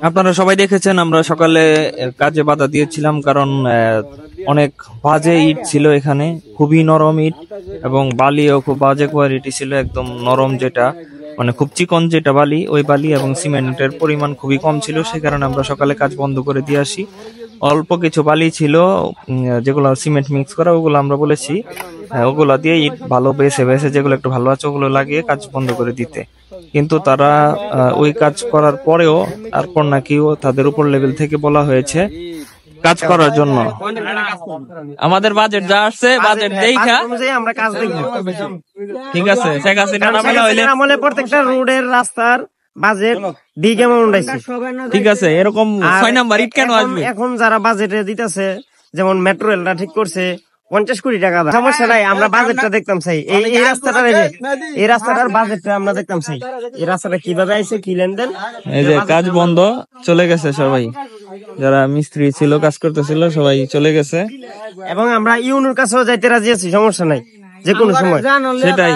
আপনারা সবাই দেখেছেন আমরা সকালে কাজে বাধা দিয়েছিলাম, কারণ অনেক বাজে ইট ছিল এখানে, খুবই নরম ইট এবং বালিও খুব বাজে কোয়ালিটি ছিল, একদম নরম, যেটা মানে খুব চিকন যেটা বালি, ওই বালি এবং সিমেন্টের পরিমাণ খুবই কম ছিল। সে কারণে আমরা সকালে কাজ বন্ধ করে দিয়ে আসি। অল্প কিছু বালি ছিল যেগুলো সিমেন্ট মিক্স করা, ওগুলো আমরা বলেছি ওগুলা দিয়ে ইট ভালো বেছে বেছে যেগুলো একটু ভালো আছে ওগুলো লাগিয়ে কাজ বন্ধ করে দিতে। কিন্তু তারা ওই কাজ করার পরেও তারপর নাকি তাদের উপর লেভেল থেকে বলা হয়েছে কাজ করার জন্য। আমাদের বাজেট যা আসছে বাজেট দেখা আমরা কাজ দেখব, ঠিক আছে। শেখ হাসিনা আমলে প্রত্যেকটা রোডের রাস্তার বাজেট বিগ অ্যামাউন্ট আছে, ঠিক আছে। এরকম 6 নাম্বার ইট কেন আসবে? এখন যারা বাজেটে দিতেছে, যেমন মেট্রো রেলটা ঠিক করছে 50 কোটি টাকা, সমস্যা নাই, আমরা বাজেটটা দেখতাম চাই। এই রাস্তাটা এই রাস্তাটার বাজেটটা আমরা দেখতাম চাই, এই রাস্তাটা কিভাবে আইছে, কি লেনদেন। এই যে কাজ বন্ধ, চলে গেছে সবাই, যারা মিস্ত্রি ছিল কাজ করতেছিল সবাই চলে গেছে, এবং আমরা ইউনুর কাছেও যাইতে রাজি আছি, সমস্যা নাই, যে কোনো সময়। সেটাই।